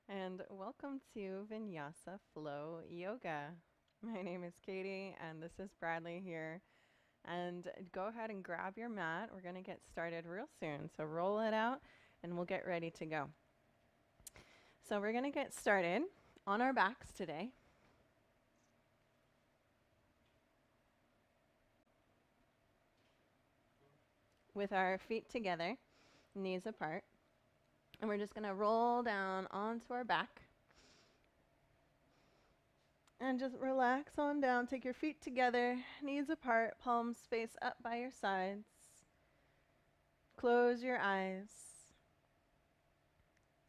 And welcome to Vinyasa Flow Yoga. My name is Katie, and this is Bradley here. And go ahead and grab your mat. We're going to get started real soon. So roll it out, and we'll get ready to go. So we're going to get started on our backs today. With our feet together, knees apart. And we're just going to roll down onto our back. And just relax on down. Take your feet together, knees apart, palms face up by your sides. Close your eyes.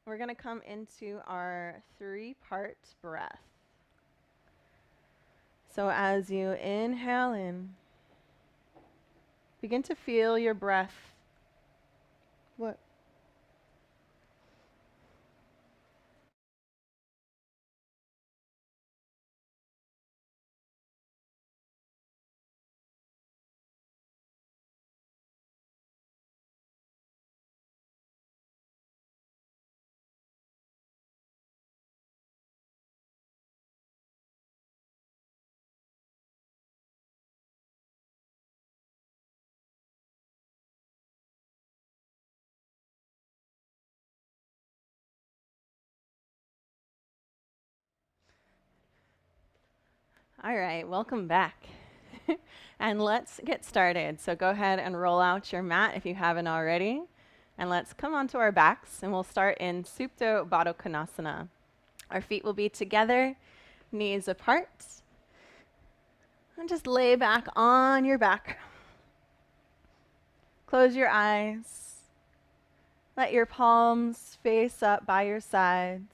We're going to come into our 3-part breath. So as you inhale in, begin to feel your breath. What? All right, welcome back. And let's get started. So go ahead and roll out your mat if you haven't already. And let's come onto our backs, and we'll start in Supta Baddha Konasana. Our feet will be together, knees apart. And just lay back on your back. Close your eyes. Let your palms face up by your sides.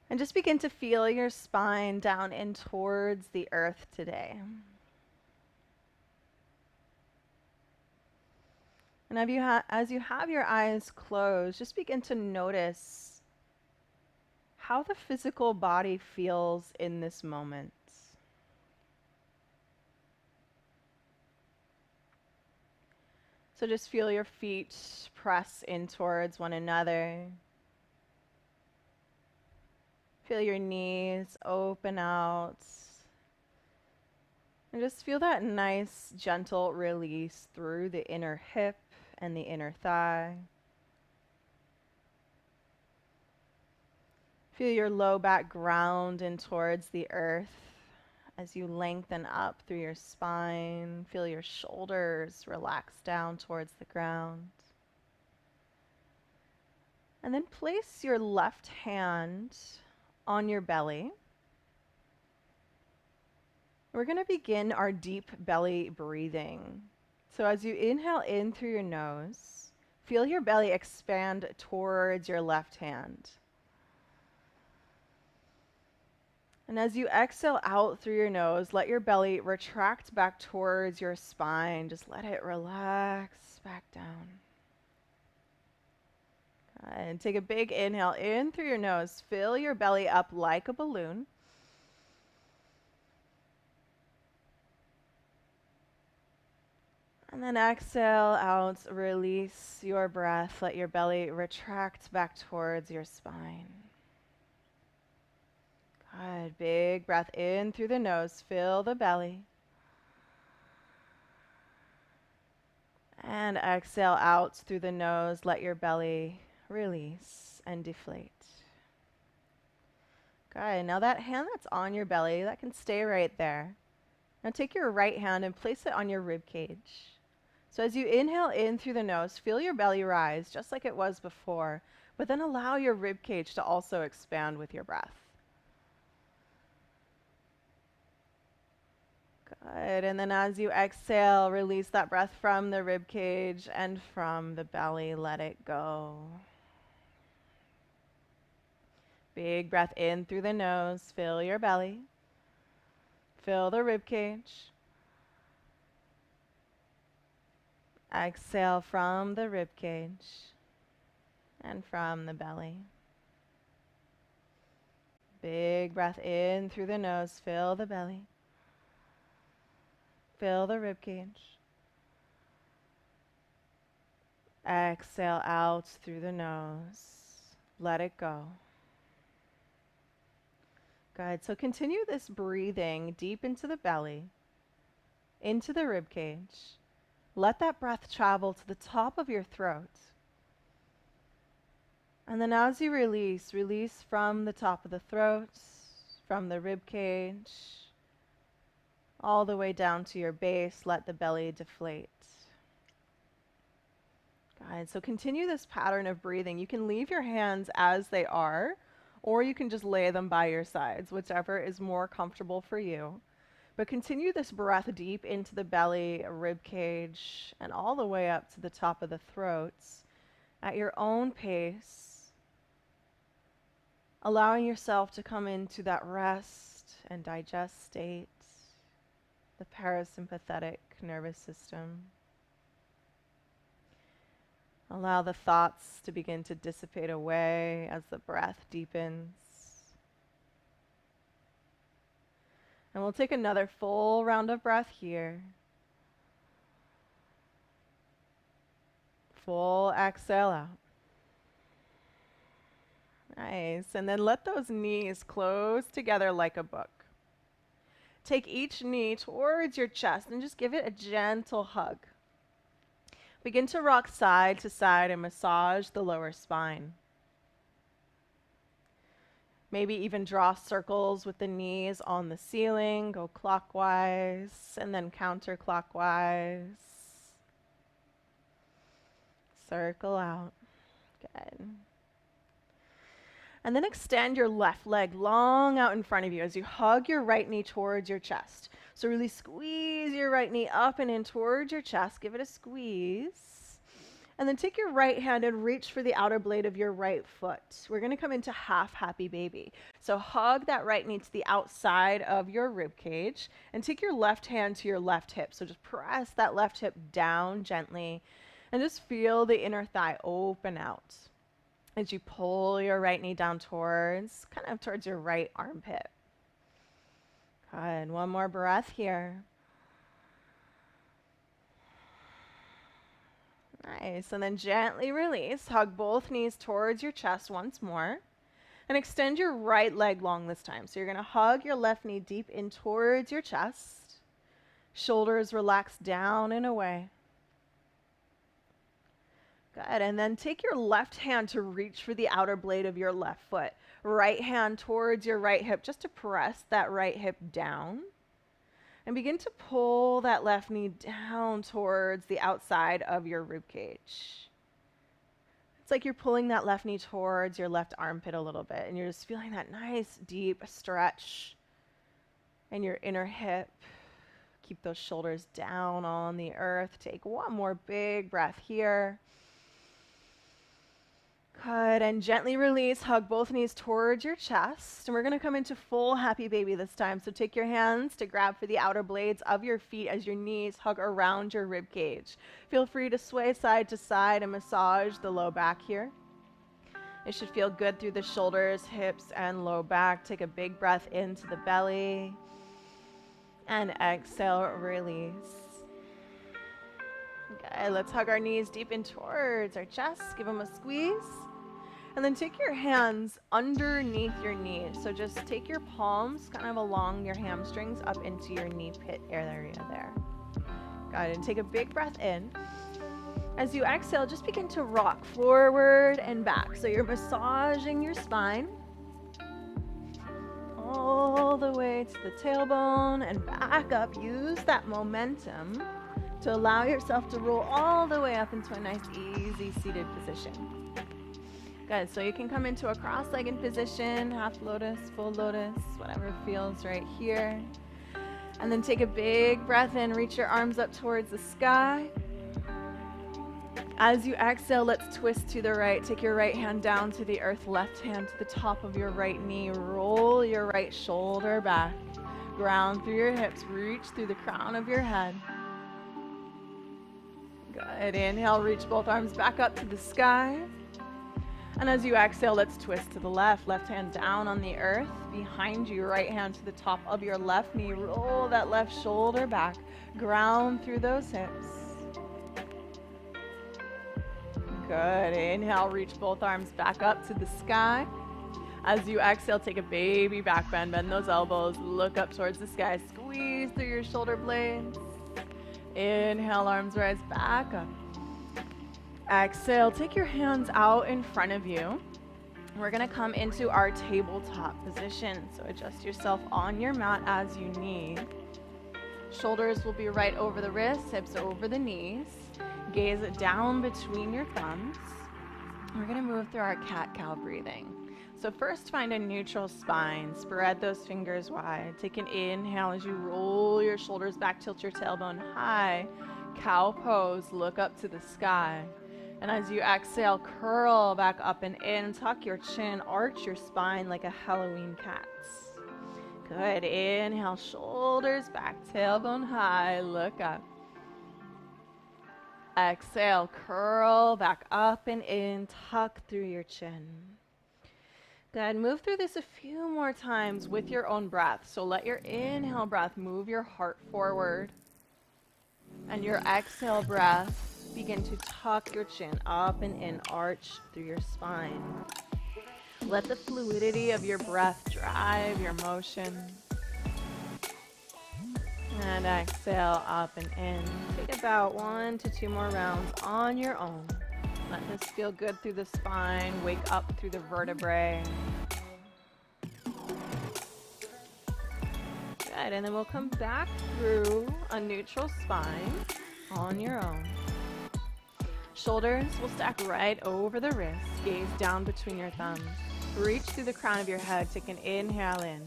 And just begin to feel your spine down in towards the earth today. And as you have your eyes closed, just begin to notice how the physical body feels in this moment. So just feel your feet press in towards one another. Feel your knees open out. And just feel that nice, gentle release through the inner hip and the inner thigh. Feel your low back ground in towards the earth as you lengthen up through your spine. Feel your shoulders relax down towards the ground. And then place your left hand on your belly. We're going to begin our deep belly breathing. So as you inhale in through your nose, feel your belly expand towards your left hand. And as you exhale out through your nose, let your belly retract back towards your spine. Just let it relax back down. And take a big inhale in through your nose. Fill your belly up like a balloon. And then exhale out, release your breath. Let your belly retract back towards your spine. Good, big breath in through the nose. Fill the belly. And exhale out through the nose. Let your belly release and deflate. Good, now that hand that's on your belly, that can stay right there. Now take your right hand and place it on your rib cage. So as you inhale in through the nose, feel your belly rise just like it was before, but then allow your rib cage to also expand with your breath. Good, and then as you exhale, release that breath from the rib cage and from the belly, let it go. Big breath in through the nose. Fill your belly. Fill the rib cage. Exhale from the rib cage and from the belly. Big breath in through the nose. Fill the belly. Fill the rib cage. Exhale out through the nose. Let it go. Good. So continue this breathing deep into the belly, into the rib cage. Let that breath travel to the top of your throat. And then as you release, release from the top of the throat, from the rib cage, all the way down to your base. Let the belly deflate. Good. So continue this pattern of breathing. You can leave your hands as they are, or you can just lay them by your sides, whichever is more comfortable for you. But continue this breath deep into the belly, rib cage, and all the way up to the top of the throat at your own pace, allowing yourself to come into that rest and digest state, the parasympathetic nervous system. Allow the thoughts to begin to dissipate away as the breath deepens. And we'll take another full round of breath here. Full exhale out. Nice. And then let those knees close together like a book. Take each knee towards your chest and just give it a gentle hug. Begin to rock side to side and massage the lower spine. Maybe even draw circles with the knees on the ceiling. Go clockwise and then counterclockwise. Circle out. Good. And then extend your left leg long out in front of you as you hug your right knee towards your chest. So really squeeze your right knee up and in towards your chest. Give it a squeeze. And then take your right hand and reach for the outer blade of your right foot. We're going to come into half happy baby. So hug that right knee to the outside of your rib cage and take your left hand to your left hip. So just press that left hip down gently and just feel the inner thigh open out as you pull your right knee down towards your right armpit. Good. One more breath here. Nice. And then gently release. Hug both knees towards your chest once more. And extend your right leg long this time. So you're going to hug your left knee deep in towards your chest. Shoulders relax down and away. Good. And then take your left hand to reach for the outer blade of your left foot. Right hand towards your right hip just to press that right hip down. And begin to pull that left knee down towards the outside of your rib cage. It's like you're pulling that left knee towards your left armpit a little bit, and you're just feeling that nice deep stretch in your inner hip. Keep those shoulders down on the earth. Take one more big breath here. Good, and gently release. Hug both knees towards your chest. And we're going to come into full happy baby this time. So take your hands to grab for the outer blades of your feet as your knees hug around your rib cage. Feel free to sway side to side and massage the low back here. It should feel good through the shoulders, hips, and low back. Take a big breath into the belly. And exhale, release. Okay, let's hug our knees deep in towards our chest. Give them a squeeze. And then take your hands underneath your knees. So just take your palms kind of along your hamstrings up into your knee pit area there. Good. And take a big breath in. As you exhale, just begin to rock forward and back. So you're massaging your spine all the way to the tailbone and back up. Use that momentum to allow yourself to roll all the way up into a nice, easy seated position. Good. So you can come into a cross-legged position, half lotus, full lotus, whatever feels right here. And then take a big breath in. Reach your arms up towards the sky. As you exhale, let's twist to the right. Take your right hand down to the earth, left hand to the top of your right knee. Roll your right shoulder back. Ground through your hips. Reach through the crown of your head. Good. Inhale, reach both arms back up to the sky. And as you exhale, let's twist to the left. Left hand down on the earth. Behind you, right hand to the top of your left knee. Roll that left shoulder back. Ground through those hips. Good. Inhale, reach both arms back up to the sky. As you exhale, take a baby back bend. Bend those elbows. Look up towards the sky. Squeeze through your shoulder blades. Inhale, arms rise back up. Exhale, take your hands out in front of you. We're going to come into our tabletop position. So adjust yourself on your mat as you need. Shoulders will be right over the wrists, hips over the knees. Gaze down between your thumbs. We're going to move through our cat-cow breathing. So first, find a neutral spine. Spread those fingers wide. Take an inhale as you roll your shoulders back, tilt your tailbone high. Cow pose, look up to the sky. And as you exhale, curl back up and in. Tuck your chin, arch your spine like a Halloween cat. Good. Inhale, shoulders back, tailbone high, look up. Exhale, curl back up and in, tuck through your chin. Good. Move through this a few more times with your own breath. So let your inhale breath move your heart forward. And your exhale breath, begin to tuck your chin up and in, arch through your spine. Let the fluidity of your breath drive your motion. And exhale up and in. Take about 1 to 2 more rounds on your own. Let this feel good through the spine. Wake up through the vertebrae. Good, and then we'll come back through a neutral spine on your own. Shoulders will stack right over the wrists. Gaze down between your thumbs. Reach through the crown of your head. Take an inhale in.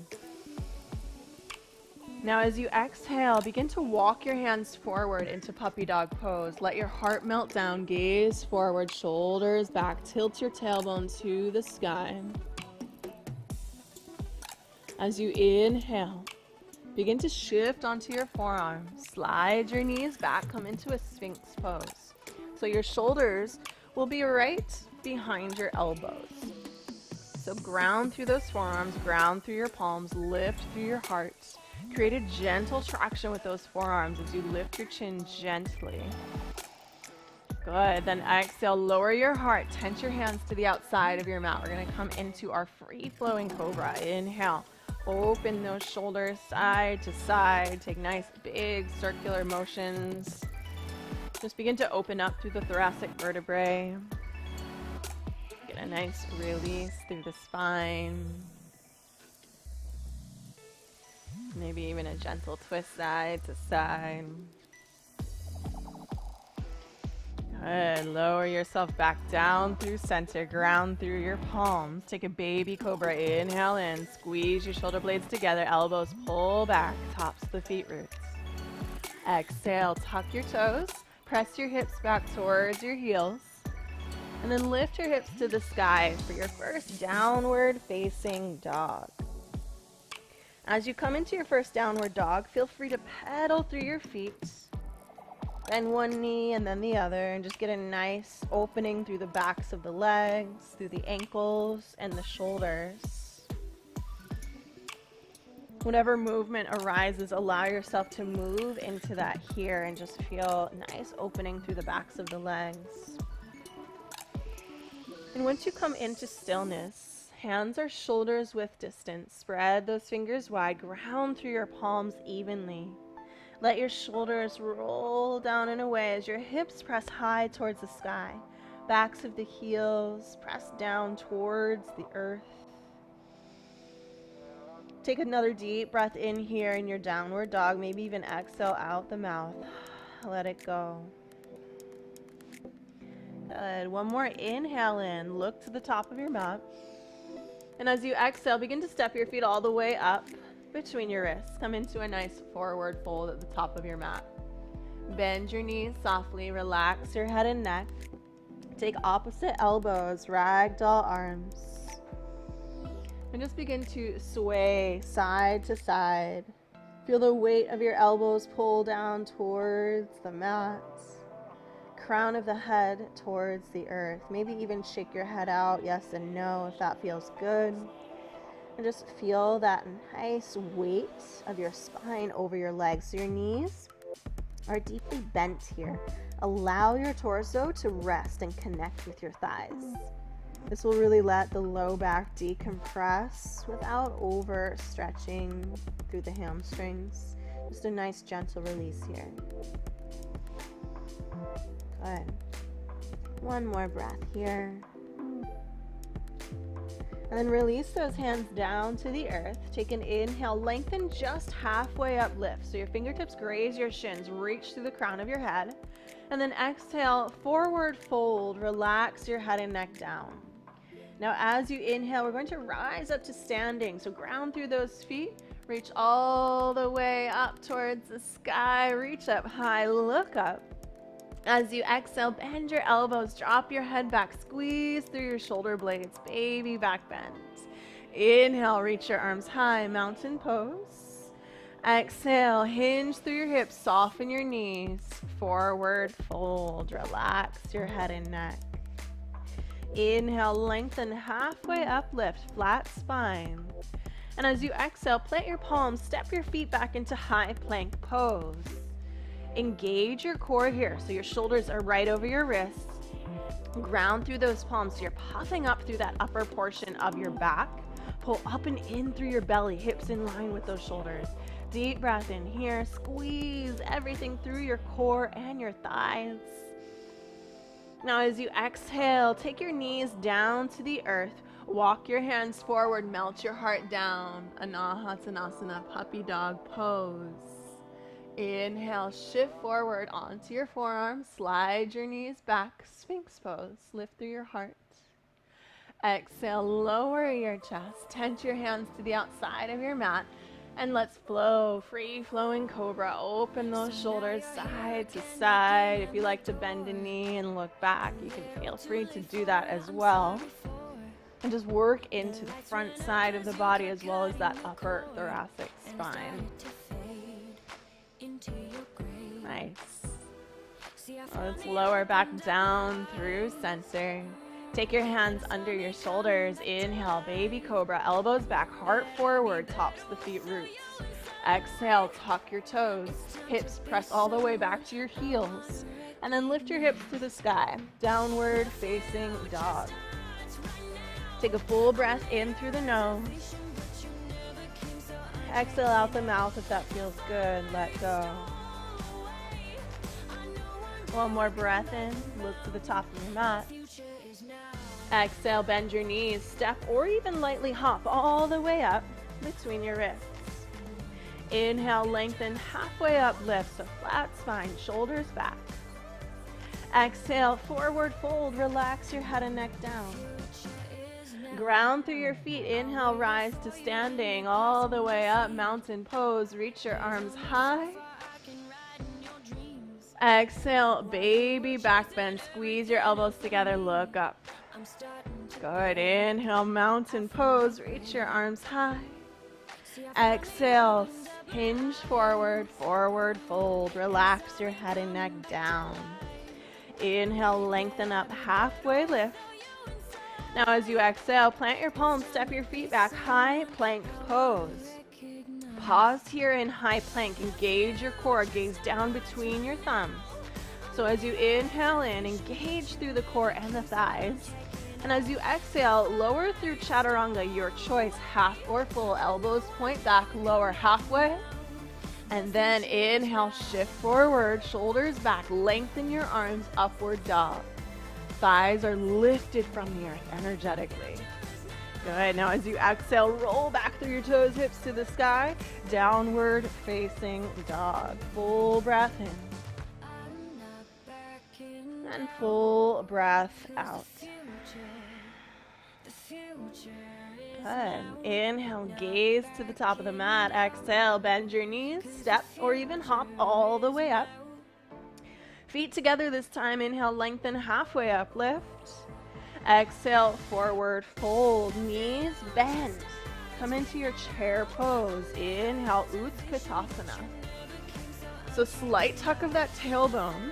Now as you exhale, begin to walk your hands forward into puppy dog pose. Let your heart melt down, gaze forward, shoulders back, tilt your tailbone to the sky. As you inhale, begin to shift onto your forearms. Slide your knees back, come into a sphinx pose. So your shoulders will be right behind your elbows. So ground through those forearms, ground through your palms, lift through your heart. Create a gentle traction with those forearms as you lift your chin gently. Good. Then exhale, lower your heart, tense your hands to the outside of your mat. We're going to come into our free-flowing cobra. Inhale, open those shoulders side to side. Take nice big circular motions. Just begin to open up through the thoracic vertebrae. Get a nice release through the spine. Maybe even a gentle twist side to side. Good. Lower yourself back down through center. Ground through your palms. Take a baby cobra. Inhale in. Squeeze your shoulder blades together. Elbows pull back. Tops of the feet roots. Exhale. Tuck your toes. Press your hips back towards your heels. And then lift your hips to the sky for your first downward facing dog. As you come into your first downward dog, feel free to pedal through your feet. Bend one knee and then the other, and just get a nice opening through the backs of the legs, through the ankles and the shoulders. Whatever movement arises, allow yourself to move into that here and just feel a nice opening through the backs of the legs. And once you come into stillness, hands or shoulders width distance. Spread those fingers wide. Ground through your palms evenly. Let your shoulders roll down and away as your hips press high towards the sky. Backs of the heels press down towards the earth. Take another deep breath in here in your downward dog. Maybe even exhale out the mouth. Let it go. Good. One more inhale in. Look to the top of your mat. And as you exhale, begin to step your feet all the way up between your wrists. Come into a nice forward fold at the top of your mat. Bend your knees softly. Relax your head and neck. Take opposite elbows, ragdoll arms. And just begin to sway side to side. Feel the weight of your elbows pull down towards the mat. Crown of the head towards the earth. Maybe even shake your head out, yes and no, if that feels good. And just feel that nice weight of your spine over your legs. So your knees are deeply bent here. Allow your torso to rest and connect with your thighs. This will really let the low back decompress without overstretching through the hamstrings. Just a nice gentle release here. Good. One more breath here. And then release those hands down to the earth. Take an inhale, lengthen just halfway up, lift. So your fingertips graze your shins, reach through the crown of your head. And then exhale, forward fold, relax your head and neck down. Now as you inhale, we're going to rise up to standing. So ground through those feet, reach all the way up towards the sky, reach up high, look up. As you exhale, bend your elbows, drop your head back, squeeze through your shoulder blades, baby back bend. Inhale, reach your arms high, mountain pose. Exhale, hinge through your hips, soften your knees, forward fold, relax your head and neck. Inhale, lengthen halfway up, lift, flat spine. And as you exhale, plant your palms, step your feet back into high plank pose. Engage your core here, so your shoulders are right over your wrists. Ground through those palms, so you're puffing up through that upper portion of your back. Pull up and in through your belly, hips in line with those shoulders. Deep breath in here, squeeze everything through your core and your thighs. Now as you exhale, take your knees down to the earth. Walk your hands forward, melt your heart down. Anahatanasana, puppy dog pose. Inhale, shift forward onto your forearms, slide your knees back, Sphinx pose, lift through your heart. Exhale, lower your chest, tent your hands to the outside of your mat, and let's flow, free flowing cobra. Open those shoulders side to side. If you like to bend a knee and look back, you can feel free to do that as well. And just work into the front side of the body as well as that upper thoracic spine. Nice. Let's lower back down through center. Take your hands under your shoulders. Inhale, baby cobra, elbows back, heart forward, tops the feet roots. Exhale, tuck your toes, hips press all the way back to your heels. And then lift your hips to the sky, downward facing dog. Take a full breath in through the nose. Exhale out the mouth if that feels good. Let go. One more breath in. Look to the top of your mat. Exhale, bend your knees. Step or even lightly hop all the way up between your wrists. Inhale, lengthen halfway up, lift. So flat spine, shoulders back. Exhale, forward fold. Relax your head and neck down. Ground through your feet. Inhale, rise to standing all the way up, mountain pose. Reach your arms high. Exhale, baby back bend. Squeeze your elbows together, look up. Good. Inhale, mountain pose. Reach your arms high. Exhale, hinge forward, forward fold. Relax your head and neck down. Inhale, lengthen up, halfway lift. Now as you exhale, plant your palms, step your feet back, high plank pose. Pause here in high plank, engage your core, gaze down between your thumbs. So as you inhale in, engage through the core and the thighs. And as you exhale, lower through chaturanga, your choice, half or full, elbows point back, lower halfway. And then inhale, shift forward, shoulders back, lengthen your arms, upward dog. Thighs are lifted from the earth energetically. Good. Now as you exhale, roll back through your toes, hips to the sky, downward facing dog. Full breath in. And full breath out. Good. Inhale, gaze to the top of the mat. Exhale, bend your knees, step or even hop all the way up. Feet together this time. Inhale, lengthen halfway up, lift. Exhale, forward fold, knees bend. Come into your chair pose. Inhale, Utkatasana. So slight tuck of that tailbone.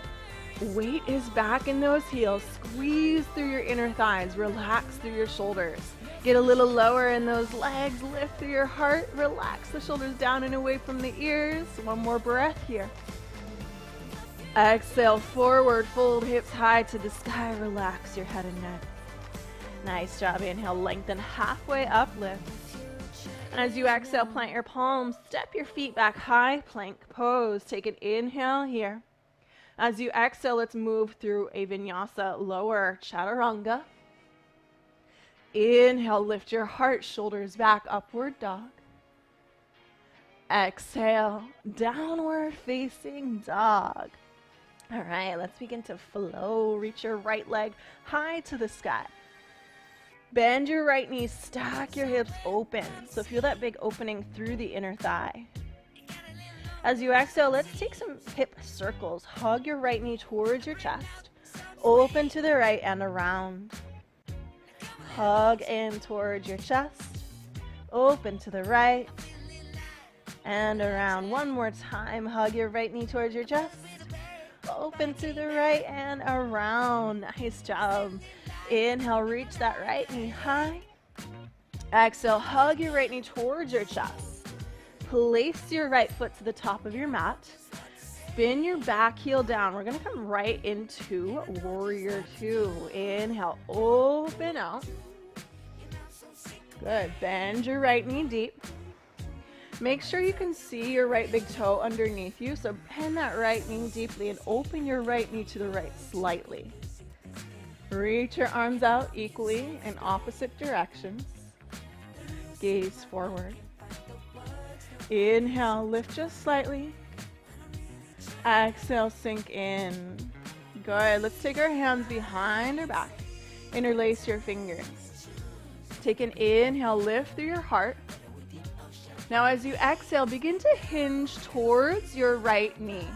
Weight is back in those heels. Squeeze through your inner thighs. Relax through your shoulders. Get a little lower in those legs. Lift through your heart. Relax the shoulders down and away from the ears. One more breath here. Exhale, forward fold, hips high to the sky. Relax your head and neck. Nice job. Inhale, lengthen halfway up, lift. And as you exhale, plant your palms, step your feet back, high plank pose. Take an inhale here. As you exhale, let's move through a Vinyasa lower chaturanga. Inhale, lift your heart, shoulders back, upward dog. Exhale, downward facing dog. All right, let's begin to flow. Reach your right leg high to the sky. Bend your right knee, stack your hips open. So feel that big opening through the inner thigh. As you exhale, let's take some hip circles. Hug your right knee towards your chest. Open to the right and around. Hug in towards your chest. Open to the right and around. One more time. Hug your right knee towards your chest. Open to the right and around. Nice job. Inhale, reach that right knee high. Exhale, hug your right knee towards your chest. Place your right foot to the top of your mat. Spin your back heel down. We're going to come right into Warrior Two. Inhale, open out. Good. Bend your right knee deep. Make sure you can see your right big toe underneath you. So bend that right knee deeply and open your right knee to the right slightly. Reach your arms out equally in opposite directions. Gaze forward. Inhale, lift just slightly. Exhale, sink in. Good. Let's take our hands behind our back. Interlace your fingers. Take an inhale, lift through your heart. Now as you exhale, begin to hinge towards your right knee.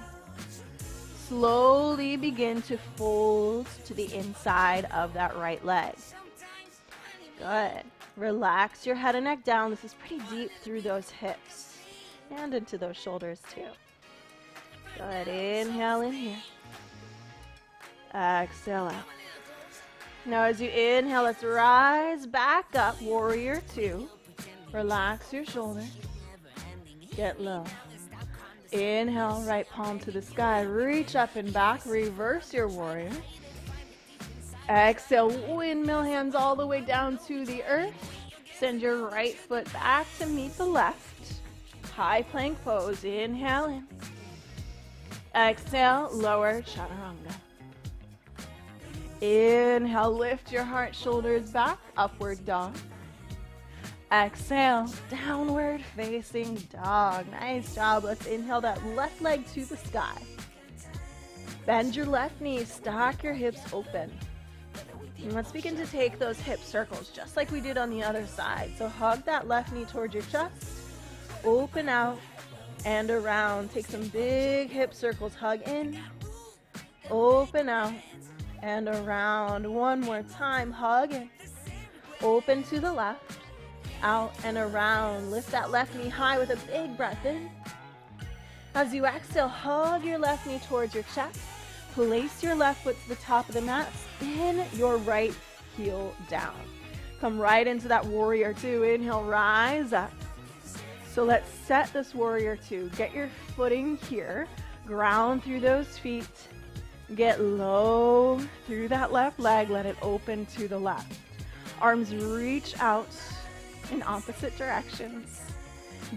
Slowly begin to fold to the inside of that right leg. Good. Relax your head and neck down. This is pretty deep through those hips and into those shoulders too. Good. Inhale in here. Exhale out. Now as you inhale, let's rise back up. Warrior Two. Relax your shoulders. Get low. Inhale, right palm to the sky. Reach up and back. Reverse your warrior. Exhale, windmill hands all the way down to the earth. Send your right foot back to meet the left. High plank pose. Inhale in. Exhale, lower chaturanga. Inhale, lift your heart, shoulders back. Upward dog. Exhale, downward facing dog. Nice job. Let's inhale that left leg to the sky. Bend your left knee, stack your hips open. And let's begin to take those hip circles just like we did on the other side. So hug that left knee towards your chest. Open out and around. Take some big hip circles. Hug in. Open out and around. One more time. Hug in. Open to the left. Out and around. Lift that left knee high with a big breath in. As you exhale, hug your left knee towards your chest. Place your left foot to the top of the mat. Spin your right heel down. Come right into that Warrior Two. Inhale, rise up. So let's set this Warrior Two. Get your footing here. Ground through those feet. Get low through that left leg. Let it open to the left. Arms reach out in opposite directions.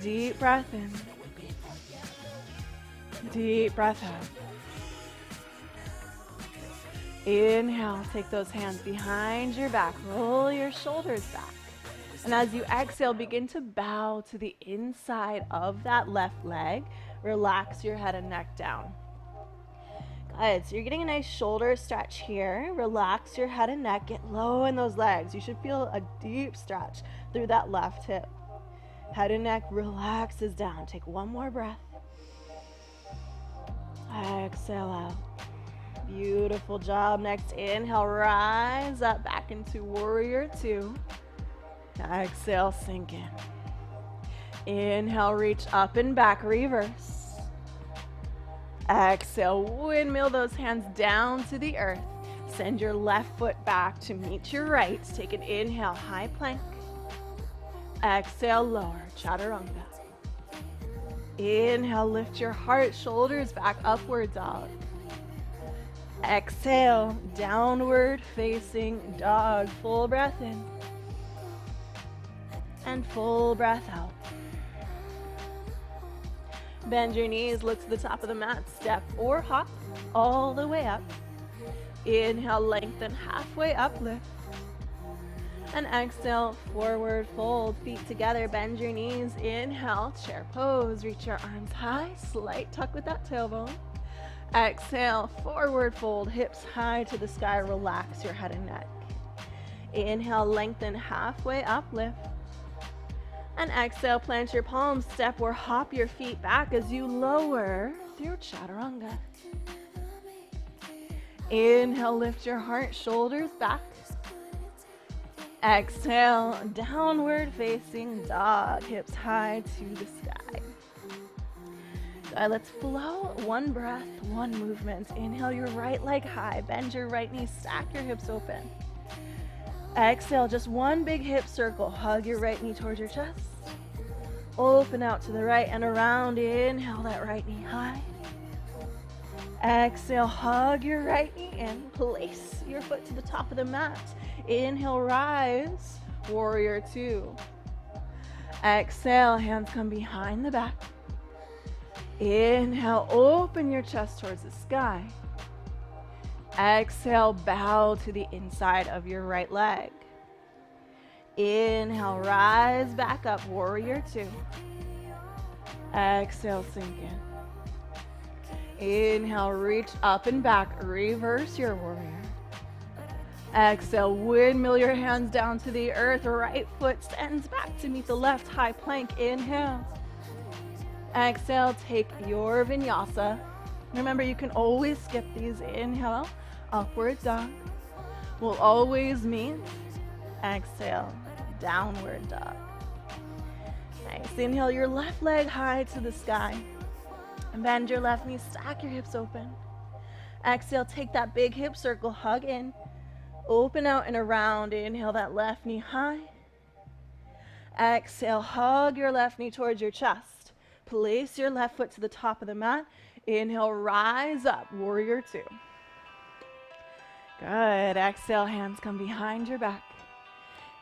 Deep breath in. Deep breath out. Inhale, take those hands behind your back. Roll your shoulders back. And as you exhale, begin to bow to the inside of that left leg. Relax your head and neck down. Good. So you're getting a nice shoulder stretch here. Relax your head and neck. Get low in those legs. You should feel a deep stretch through that left hip. Head and neck relaxes down. Take one more breath. Exhale out. Beautiful job. Next inhale, rise up back into warrior two. Exhale, sink in. Inhale, reach up and back, reverse. Exhale, windmill those hands down to the earth. Send your left foot back to meet your right. Take an inhale, high plank. Exhale, lower, chaturanga. Inhale, lift your heart, shoulders back, upward dog. Exhale, downward facing dog. Full breath in. And full breath out. Bend your knees, look to the top of the mat, step or hop all the way up. Inhale, lengthen halfway up, lift. And exhale, forward fold, feet together, bend your knees. Inhale, chair pose, reach your arms high, slight tuck with that tailbone. Exhale, forward fold, hips high to the sky, relax your head and neck. Inhale, lengthen halfway up, lift. And exhale, plant your palms, step or hop your feet back as you lower through chaturanga. Inhale, lift your heart, shoulders back. Exhale, downward facing dog, hips high to the sky. Good, let's flow. One breath, one movement. Inhale your right leg high, bend your right knee, stack your hips open. Exhale, just one big hip circle. Hug your right knee towards your chest. Open out to the right and around. Inhale that right knee high. Exhale, hug your right knee in. Place your foot to the top of the mat. Inhale, rise, warrior two. Exhale, hands come behind the back. Inhale, open your chest towards the sky. Exhale, bow to the inside of your right leg. Inhale, rise back up, warrior two. Exhale, sink in. Inhale, reach up and back, reverse your warrior. Exhale, windmill your hands down to the earth, right foot stands back to meet the left, high plank, inhale. Exhale, take your vinyasa. Remember, you can always skip these. Inhale, upward dog. We'll always meet. Exhale, downward dog. Nice. Inhale your left leg high to the sky. And bend your left knee, stack your hips open. Exhale, take that big hip circle, hug in. Open out and around. Inhale that left knee high. Exhale, hug your left knee towards your chest. Place your left foot to the top of the mat. Inhale, rise up, warrior two. Good. Exhale, hands come behind your back.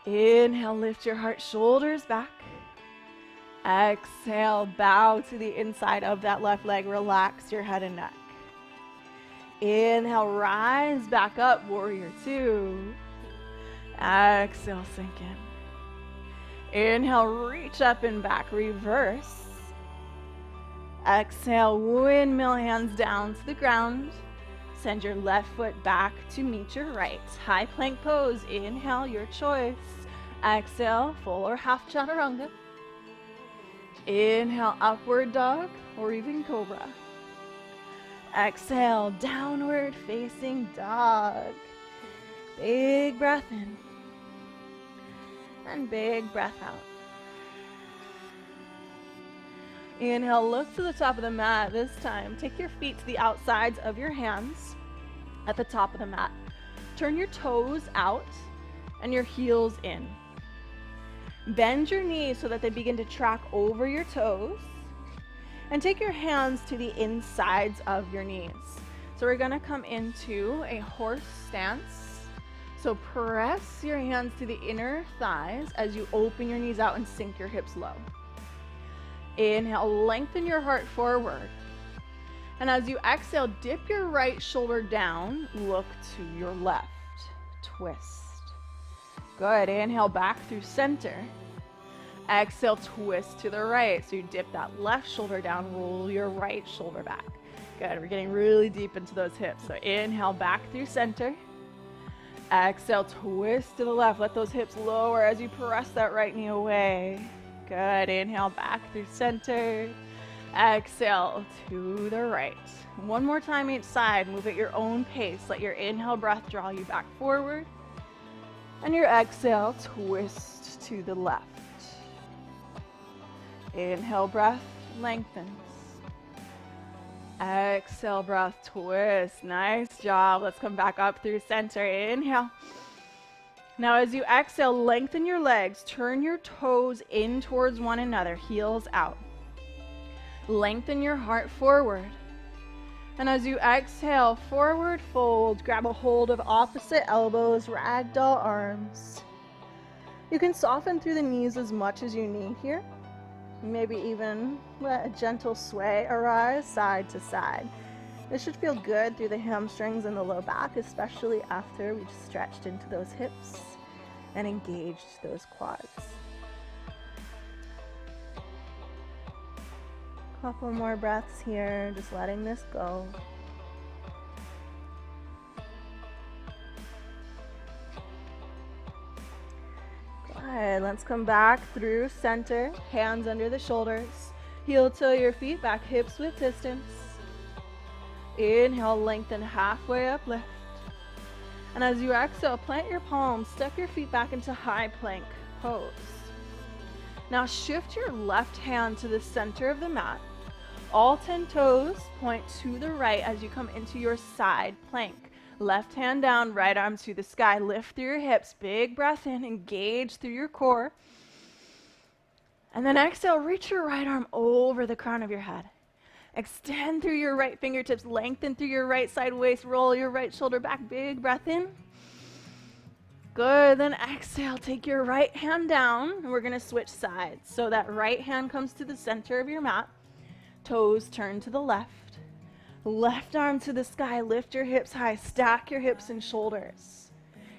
Inhale, lift your heart, shoulders back. Exhale, bow to the inside of that left leg. Relax your head and neck. Inhale, rise back up, warrior two. Exhale, sink in. Inhale, reach up and back, reverse. Exhale, windmill hands down to the ground. Send your left foot back to meet your right. High plank pose. Inhale, your choice. Exhale, full or half chaturanga. Inhale, upward dog or even cobra. Exhale, downward facing dog. Big breath in. And big breath out. Inhale, look to the top of the mat. This time, take your feet to the outsides of your hands at the top of the mat. Turn your toes out and your heels in. Bend your knees so that they begin to track over your toes. And take your hands to the insides of your knees. So we're gonna come into a horse stance. So press your hands to the inner thighs as you open your knees out and sink your hips low. Inhale, lengthen your heart forward. And as you exhale, dip your right shoulder down, look to your left. Twist. Good, inhale back through center. Exhale, twist to the right. So you dip that left shoulder down, roll your right shoulder back. Good, we're getting really deep into those hips. So inhale back through center. Exhale, twist to the left. Let those hips lower as you press that right knee away. Good, inhale back through center. Exhale to the right. One more time each side. Move at your own pace. Let your inhale breath draw you back forward. And your exhale, twist to the left. Inhale breath, lengthens. Exhale breath, twist. Nice job. Let's come back up through center. Inhale. Now as you exhale, lengthen your legs. Turn your toes in towards one another. Heels out. Lengthen your heart forward. And as you exhale, forward fold. Grab a hold of opposite elbows, ragdoll arms. You can soften through the knees as much as you need here. Maybe even let a gentle sway arise side to side. This should feel good through the hamstrings and the low back, especially after we've stretched into those hips and engaged those quads. Couple more breaths here, just letting this go. Good, let's come back through center, hands under the shoulders. Heel toe your feet back, hips width distance. Inhale, lengthen halfway up, lift. And as you exhale, plant your palms, step your feet back into high plank pose. Now shift your left hand to the center of the mat. All 10 toes point to the right as you come into your side plank. Left hand down, right arm to the sky. Lift through your hips, big breath in, engage through your core. And then exhale, reach your right arm over the crown of your head. Extend through your right fingertips, lengthen through your right side waist, roll your right shoulder back, big breath in. Good, then exhale, take your right hand down, and we're gonna switch sides. So that right hand comes to the center of your mat, toes turn to the left. Left arm to the sky, lift your hips high, stack your hips and shoulders.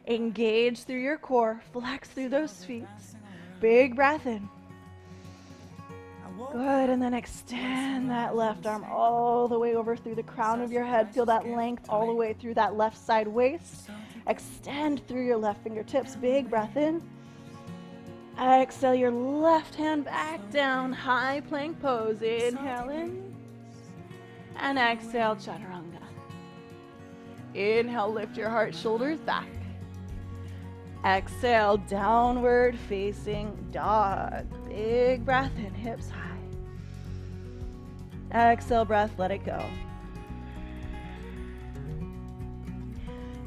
Engage through your core, flex through those feet. Big breath in. Good, and then extend that left arm all the way over through the crown of your head. Feel that length all the way through that left side waist. Extend through your left fingertips, big breath in. Exhale your left hand back down, high plank pose. Inhale in. And exhale, chaturanga. Inhale, lift your heart, shoulders back. Exhale, downward facing dog. Big breath in, hips high. Exhale, breath, let it go.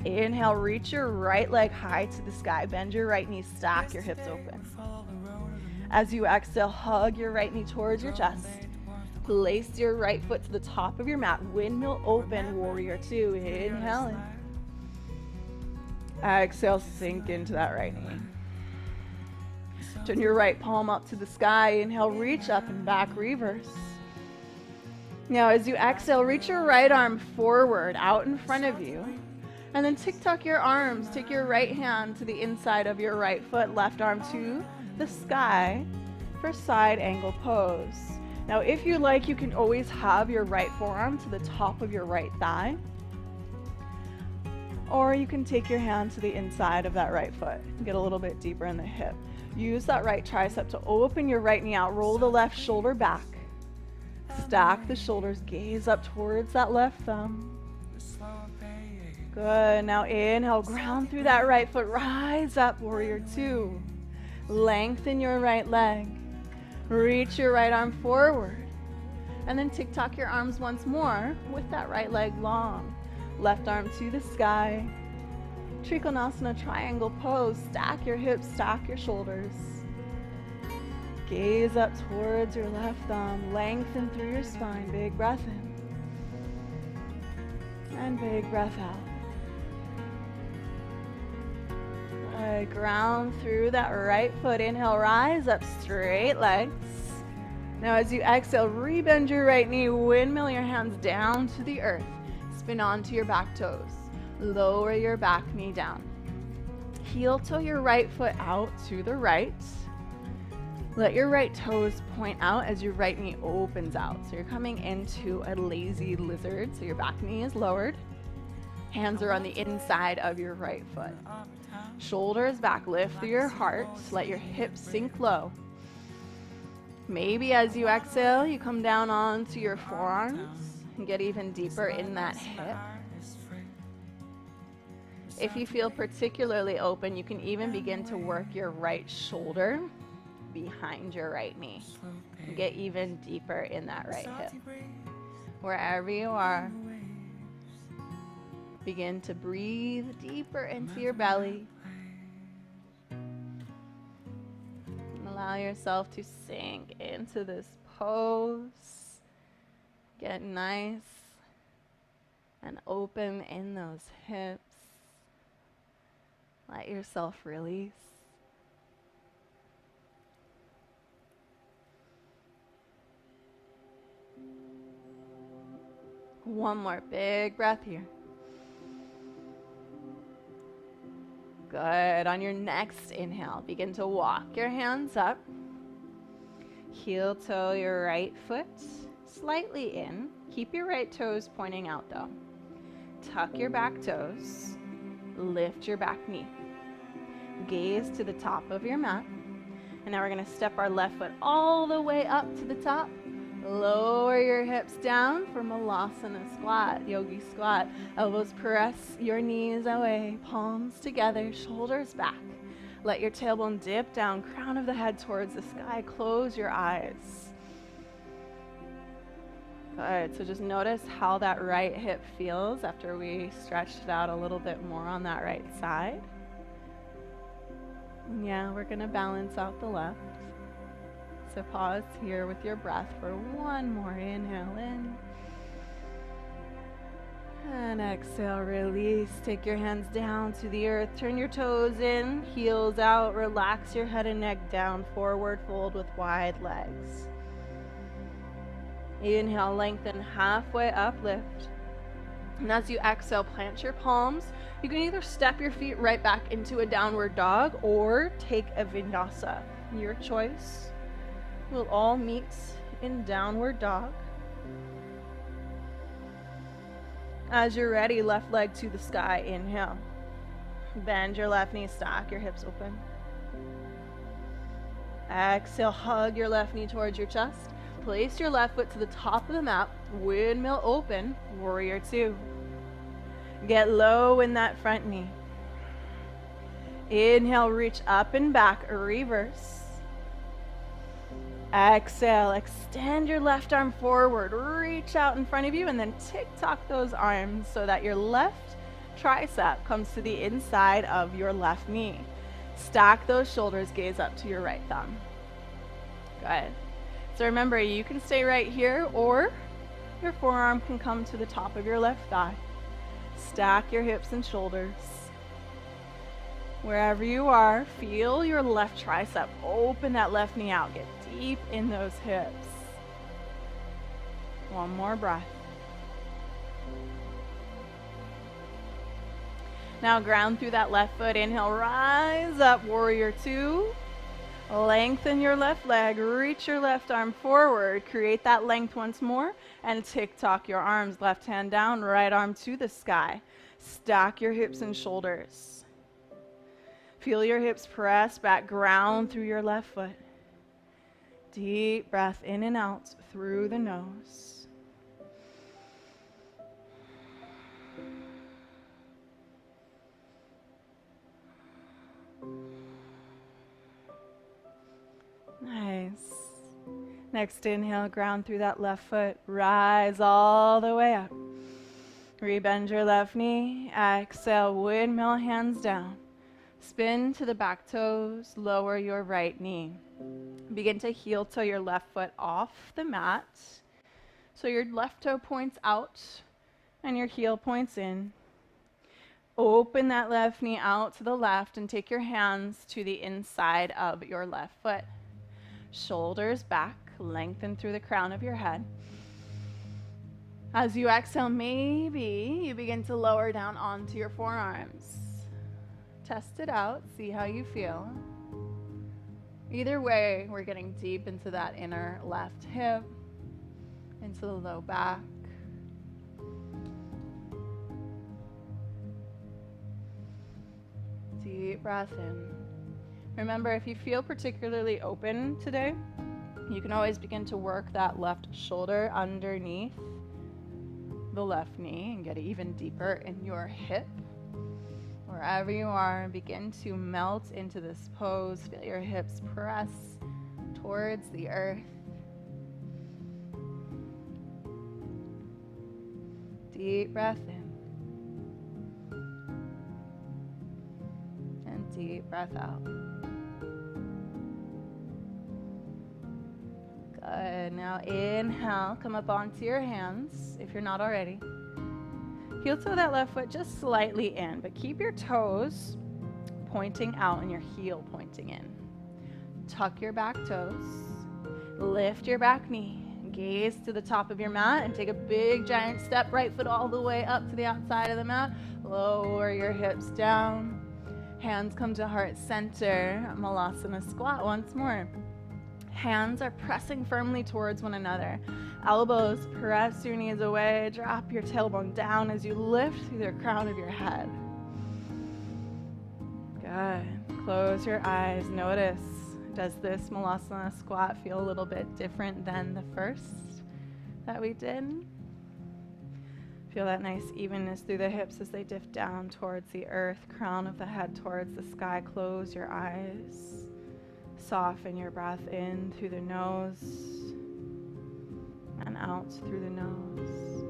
Inhale, reach your right leg high to the sky. Bend your right knee, stack your hips open. As you exhale, hug your right knee towards your chest. Place your right foot to the top of your mat. Windmill open, warrior two. Inhale in. Exhale, sink into that right knee. Turn your right palm up to the sky. Inhale, reach up and back, reverse. Now as you exhale, reach your right arm forward, out in front of you. And then tick-tock your arms. Take your right hand to the inside of your right foot, left arm to the sky for side angle pose. Now if you like, you can always have your right forearm to the top of your right thigh. Or you can take your hand to the inside of that right foot and get a little bit deeper in the hip. Use that right tricep to open your right knee out. Roll the left shoulder back. Stack the shoulders. Gaze up towards that left thumb. Good. Now inhale. Ground through that right foot. Rise up. Warrior two. Lengthen your right leg. Reach your right arm forward. And then tick-tock your arms once more with that right leg long. Left arm to the sky. Trikonasana triangle pose. Stack your hips, stack your shoulders. Gaze up towards your left thumb. Lengthen through your spine. Big breath in. And big breath out. Good. Ground through that right foot. Inhale, rise up, straight legs. Now as you exhale, rebend your right knee. Windmill your hands down to the earth. Spin onto your back toes. Lower your back knee down. Heel toe your right foot out to the right. Let your right toes point out as your right knee opens out. So you're coming into a lazy lizard. So your back knee is lowered. Hands are on the inside of your right foot. Shoulders back, lift through your heart. Let your hips sink low. Maybe as you exhale, you come down onto your forearms and get even deeper in that hip. If you feel particularly open, you can even begin to work your right shoulder behind your right knee and get even deeper in that right hip. Wherever you are, begin to breathe deeper into your belly. And allow yourself to sink into this pose. Get nice and open in those hips. Let yourself release. One more big breath here. Good. On your next inhale, begin to walk your hands up. Heel toe your right foot slightly in. Keep your right toes pointing out though. Tuck your back toes. Lift your back knee. Gaze to the top of your mat. And now we're going to step our left foot all the way up to the top. Lower your hips down for Malasana squat, yogi squat. Elbows press your knees away, palms together, shoulders back. Let your tailbone dip down, crown of the head towards the sky. Close your eyes. Good, so just notice how that right hip feels after we stretched it out a little bit more on that right side. Yeah, we're going to balance out the left. So pause here with your breath for one more inhale in. And exhale, release. Take your hands down to the earth. Turn your toes in, heels out. Relax your head and neck down. Forward fold with wide legs. Inhale, lengthen halfway up, lift. And as you exhale, plant your palms. You can either step your feet right back into a downward dog or take a vinyasa. Your choice. We'll all meet in downward dog. As you're ready, left leg to the sky. Inhale. Bend your left knee, stack your hips open. Exhale, hug your left knee towards your chest. Place your left foot to the top of the mat. Windmill open, warrior two. Get low in that front knee. Inhale, reach up and back, reverse. Exhale, extend your left arm forward, reach out in front of you, and then tick-tock those arms so that your left tricep comes to the inside of your left knee. Stack those shoulders, gaze up to your right thumb. Good. So remember, you can stay right here, or your forearm can come to the top of your left thigh. Stack your hips and shoulders. Wherever you are, feel your left tricep. Open that left knee out. Get deep in those hips. One more breath. Now ground through that left foot. Inhale, rise up, warrior two. Lengthen your left leg. Reach your left arm forward. Create that length once more. And tick-tock your arms. Left hand down, right arm to the sky. Stack your hips and shoulders. Feel your hips press back, ground through your left foot. Deep breath in and out through the nose. Nice. Next inhale, ground through that left foot. Rise all the way up. Rebend your left knee. Exhale, windmill, hands down. Spin to the back toes, lower your right knee. Begin to heel toe your left foot off the mat. So your left toe points out and your heel points in. Open that left knee out to the left and take your hands to the inside of your left foot. Shoulders back, lengthen through the crown of your head. As you exhale, maybe you begin to lower down onto your forearms. Test it out, see how you feel. Either way, we're getting deep into that inner left hip, into the low back. Deep breath in. Remember, if you feel particularly open today, You can always begin to work that left shoulder underneath the left knee and get even deeper in your hip. Wherever you are, begin to melt into this pose. Feel your hips press towards the earth. Deep breath in. And deep breath out. Good. Now inhale, come up onto your hands if you're not already. Heel toe that left foot just slightly in, but keep your toes pointing out and your heel pointing in. Tuck your back toes. Lift your back knee. Gaze to the top of your mat and take a big giant step, right foot all the way up to the outside of the mat. Lower your hips down. Hands come to heart center. Malasana squat once more. Hands are pressing firmly towards one another. Elbows press your knees away. Drop your tailbone down as you lift through the crown of your head. Good. Close your eyes. Notice, does this Malasana squat feel a little bit different than the first that we did? Feel that nice evenness through the hips as they dip down towards the earth, crown of the head towards the sky. Close your eyes. Soften your breath in through the nose and out through the nose.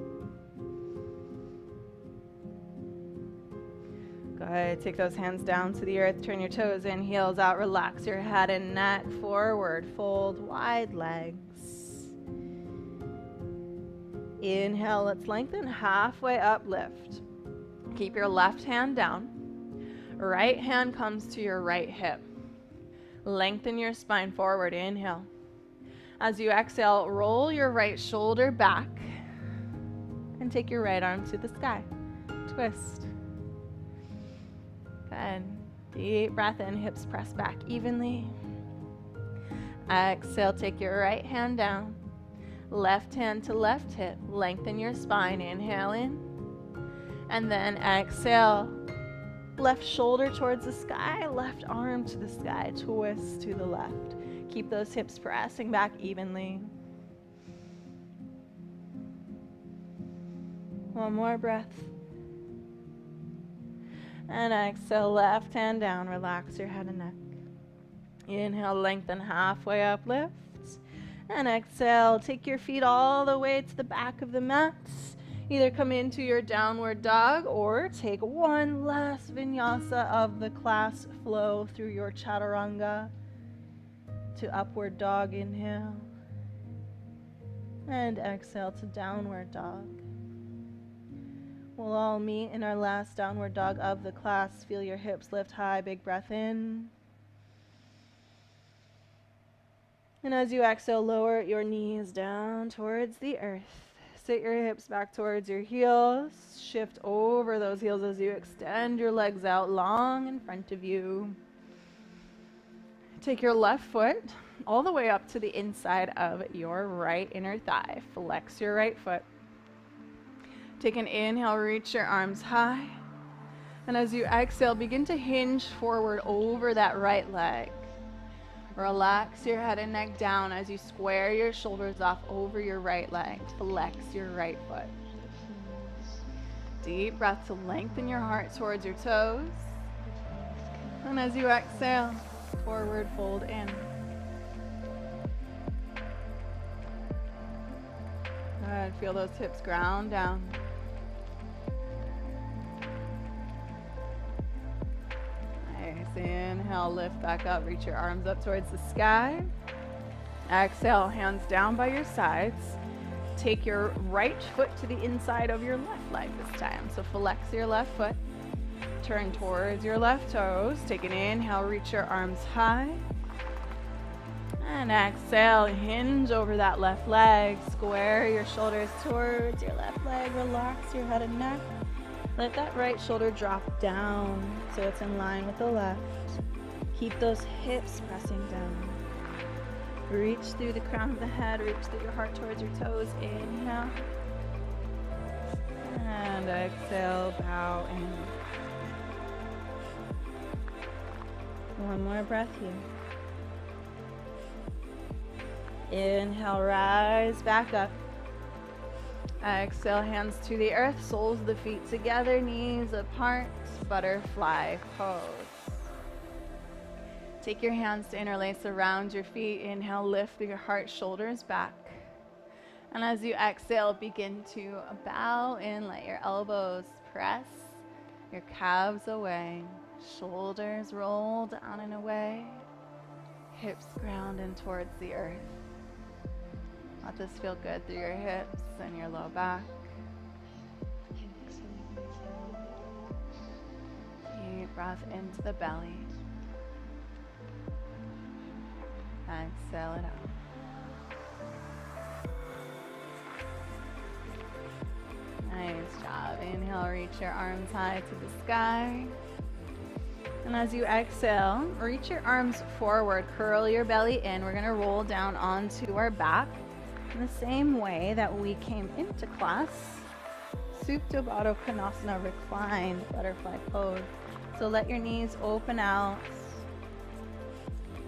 Good. Take those hands down to the earth. Turn your toes in, heels out. Relax your head and neck forward. Fold wide legs. Inhale. Let's lengthen halfway up. Lift. Keep your left hand down. Right hand comes to your right hip. Lengthen your spine forward. Inhale. As you exhale, roll your right shoulder back and take your right arm to the sky. Twist. Good. Deep breath in, hips press back evenly. Exhale, take your right hand down. Left hand to left hip. Lengthen your spine. Inhale in. And then exhale. Left shoulder towards the sky, left arm to the sky, twist to the left. Keep those hips pressing back evenly. One more breath. And exhale, left hand down, relax your head and neck. Inhale, lengthen halfway up, lift. And exhale, take your feet all the way to the back of the mat. Either come into your downward dog or take one last vinyasa of the class flow through your chaturanga to upward dog. Inhale. And exhale to downward dog. We'll all meet in our last downward dog of the class. Feel your hips lift high. Big breath in. And as you exhale, lower your knees down towards the earth. Sit your hips back towards your heels. Shift over those heels as you extend your legs out long in front of you. Take your left foot all the way up to the inside of your right inner thigh. Flex your right foot. Take an inhale, reach your arms high. And as you exhale, begin to hinge forward over that right leg. Relax your head and neck down as you square your shoulders off over your right leg. Flex your right foot. Deep breath to lengthen your heart towards your toes. And as you exhale, forward fold in. Good. Feel those hips ground down. Inhale, lift back up, reach your arms up towards the sky. Exhale, hands down by your sides. Take your right foot to the inside of your left leg this time. So flex your left foot. Turn towards your left toes. Take an inhale, reach your arms high. And exhale, hinge over that left leg. Square your shoulders towards your left leg. Relax your head and neck. Let that right shoulder drop down so it's in line with the left. Keep those hips pressing down. Reach through the crown of the head, reach through your heart towards your toes. Inhale. And exhale, bow in. One more breath here. Inhale, rise back up. Exhale, hands to the earth, soles of the feet together, knees apart, butterfly pose. Take your hands to interlace around your feet. Inhale, lift your heart, shoulders back. And as you exhale, begin to bow in, let your elbows press, your calves away, shoulders roll down and away, hips ground in towards the earth. Let this feel good through your hips and your low back. Deep breath into the belly. Exhale it out. Nice job. Inhale, reach your arms high to the sky. And as you exhale, reach your arms forward, curl your belly in. We're going to roll down onto our back in the same way that we came into class. Supta Baddha Konasana, reclined butterfly pose. So let your knees open out.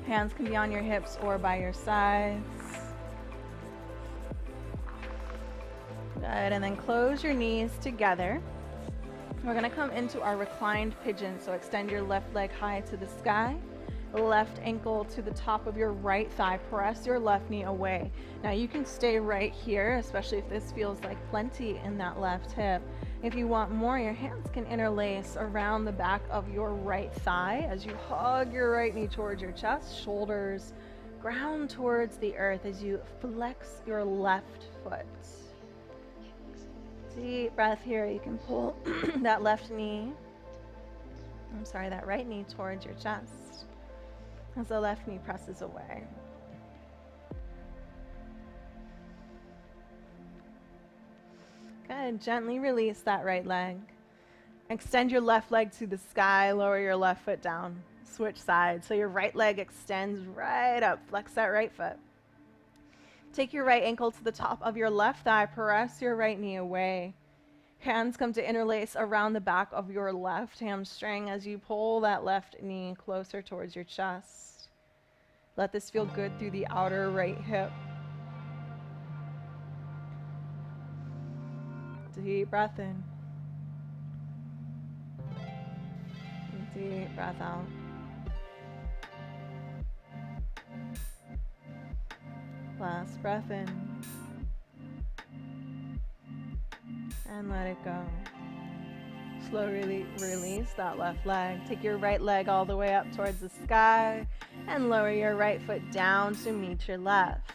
Hands can be on your hips or by your sides. Good, and then close your knees together. We're going to come into our reclined pigeon, so extend your left leg high to the sky, left ankle to the top of your right thigh, press your left knee away. Now you can stay right here, especially if this feels like plenty in that left hip. If you want more, your hands can interlace around the back of your right thigh as you hug your right knee towards your chest, shoulders ground towards the earth as you flex your left foot. Deep breath here. You can pull that right knee towards your chest as the left knee presses away. Good. Gently release that right leg. Extend your left leg to the sky. Lower your left foot down. Switch sides. So your right leg extends right up. Flex that right foot. Take your right ankle to the top of your left thigh. Press your right knee away. Hands come to interlace around the back of your left hamstring as you pull that left knee closer towards your chest. Let this feel good through the outer right hip. Deep breath in. Deep breath out. Last breath in. And let it go. Slowly release that left leg. Take your right leg all the way up towards the sky and lower your right foot down to meet your left.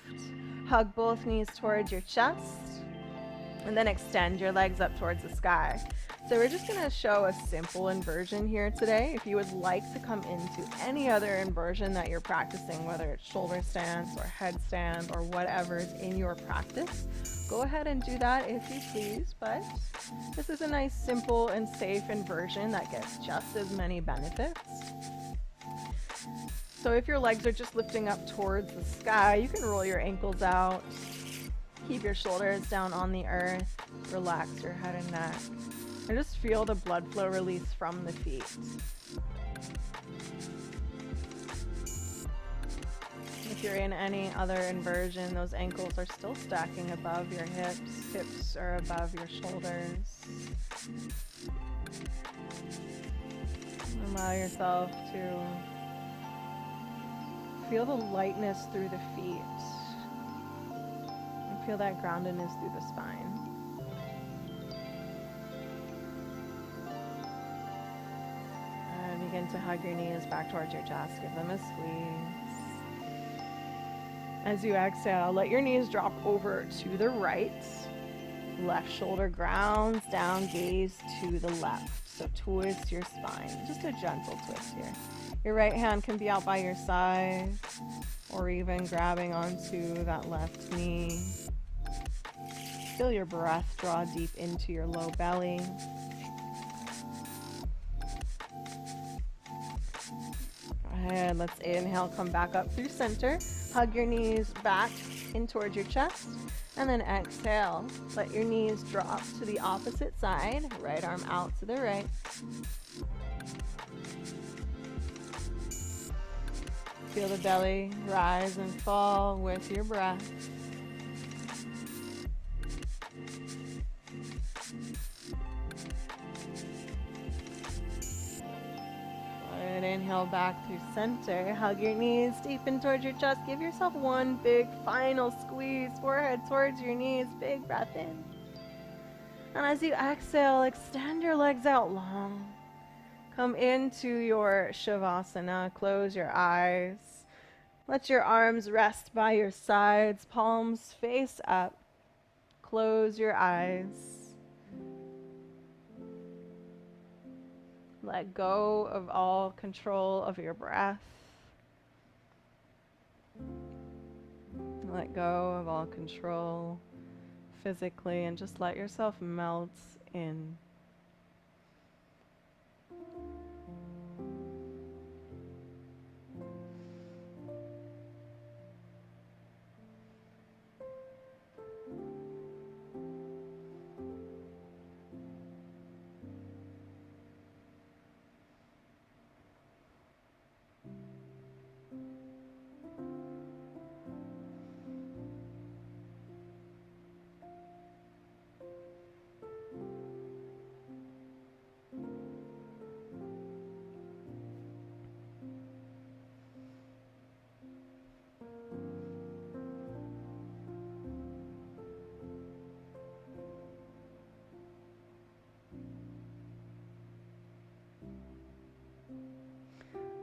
Hug both knees towards your chest and then extend your legs up towards the sky. So we're just going to show a simple inversion here today. If you would like to come into any other inversion that you're practicing, whether it's shoulder stands or headstand or whatever is in your practice, go ahead and do that if you please. But this is a nice, simple, and safe inversion that gets just as many benefits. So if your legs are just lifting up towards the sky, you can roll your ankles out. Keep your shoulders down on the earth. Relax your head and neck. And just feel the blood flow release from the feet. If you're in any other inversion, those ankles are still stacking above your hips. Hips are above your shoulders. Allow yourself to feel the lightness through the feet. And feel that groundedness through the spine. Begin to hug your knees back towards your chest. Give them a squeeze. As you exhale, let your knees drop over to the right. Left shoulder grounds down, gaze to the left. So twist your spine. Just a gentle twist here. Your right hand can be out by your side or even grabbing onto that left knee. Feel your breath draw deep into your low belly. And let's inhale, come back up through center. Hug your knees back in towards your chest. And then exhale. Let your knees drop to the opposite side. Right arm out to the right. Feel the belly rise and fall with your breath. Good. Inhale back through center. Hug your knees deep in towards your chest. Give yourself one big final squeeze. Forehead towards your knees. Big breath in. And as you exhale, extend your legs out long. Come into your Shavasana. Close your eyes. Let your arms rest by your sides. Palms face up. Close your eyes. Let go of all control of your breath. Let go of all control physically and just let yourself melt in.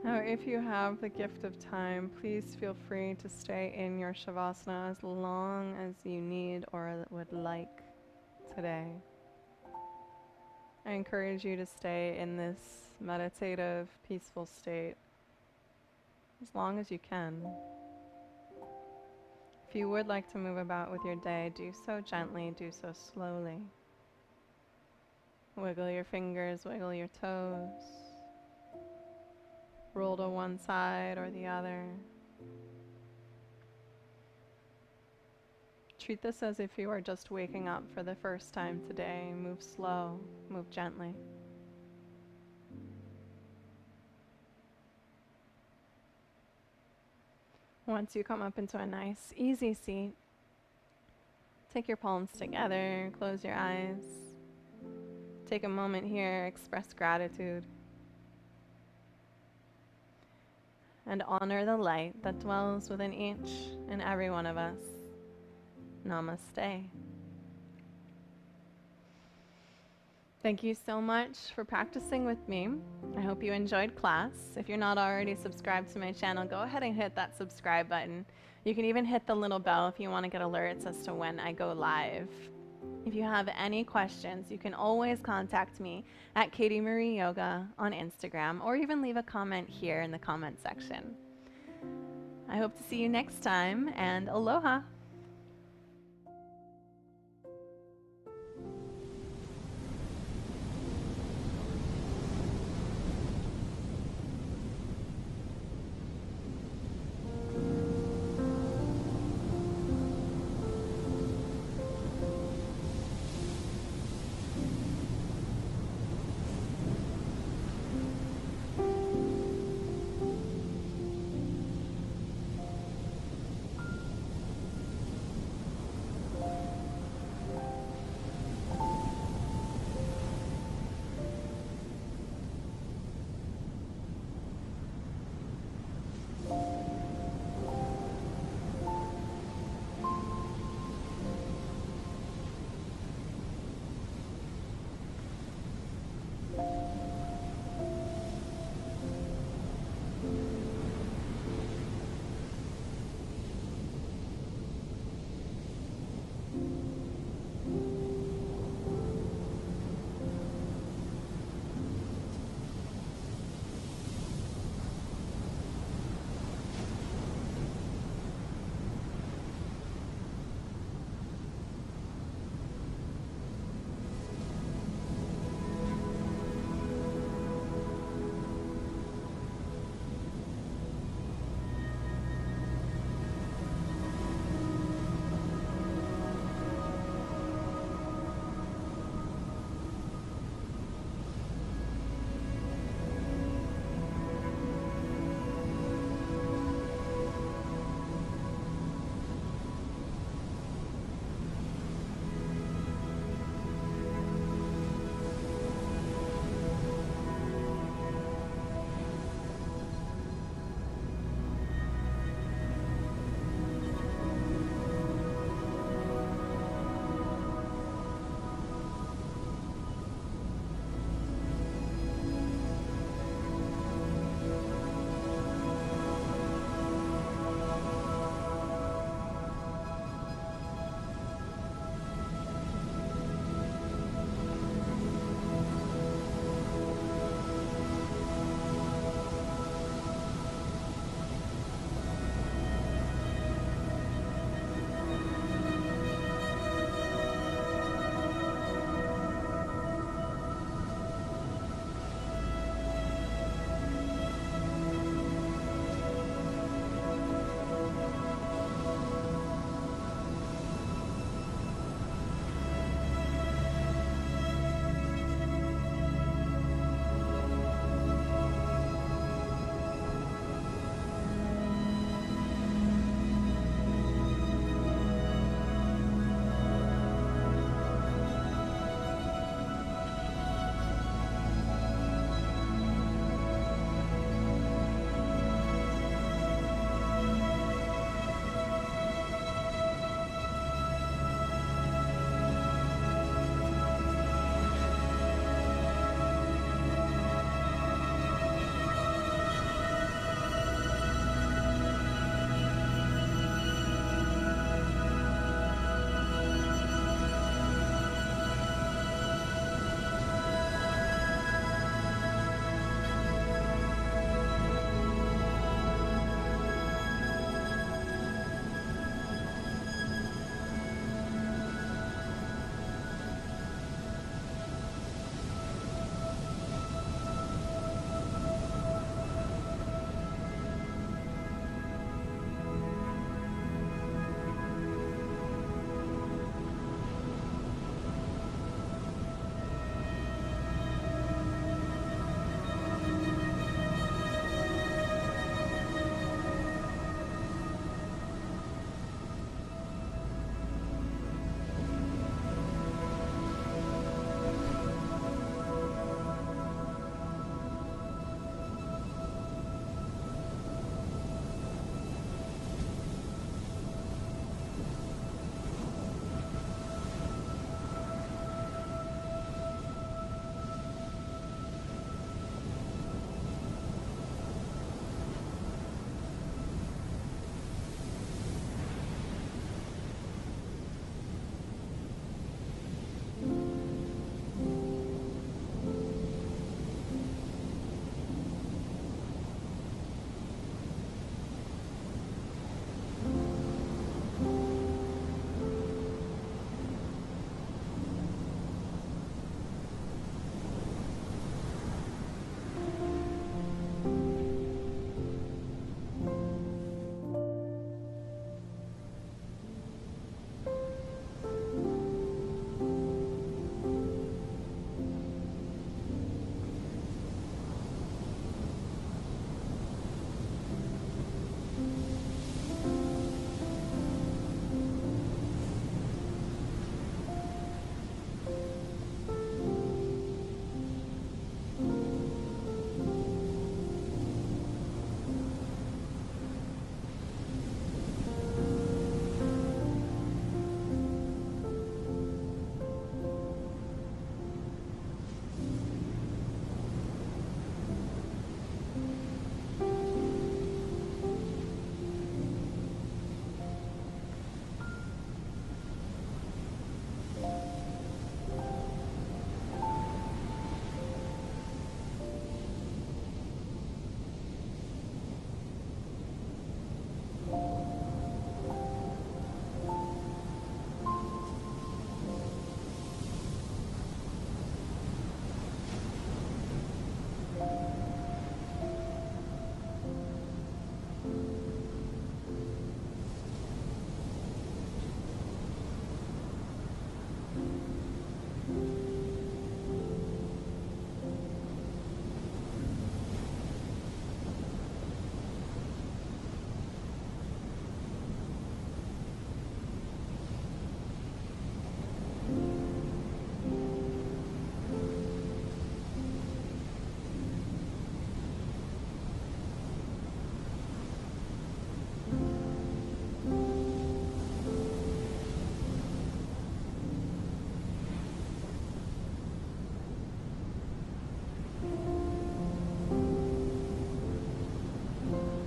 Now, if you have the gift of time, please feel free to stay in your Shavasana as long as you need or would like today. I encourage you to stay in this meditative, peaceful state as long as you can. If you would like to move about with your day, do so gently, do so slowly. Wiggle your fingers, wiggle your toes. Roll to one side or the other. Treat this as if you are just waking up for the first time today. Move slow, move gently. Once you come up into a nice, easy seat, take your palms together, close your eyes. Take a moment here, express gratitude. And honor the light that dwells within each and every one of us. Namaste. Thank you so much for practicing with me. I hope you enjoyed class. If you're not already subscribed to my channel, go ahead and hit that subscribe button. You can even hit the little bell if you want to get alerts as to when I go live. If you have any questions, you can always contact me at Katie Marie Yoga on Instagram, or even leave a comment here in the comment section. I hope to see you next time, and aloha!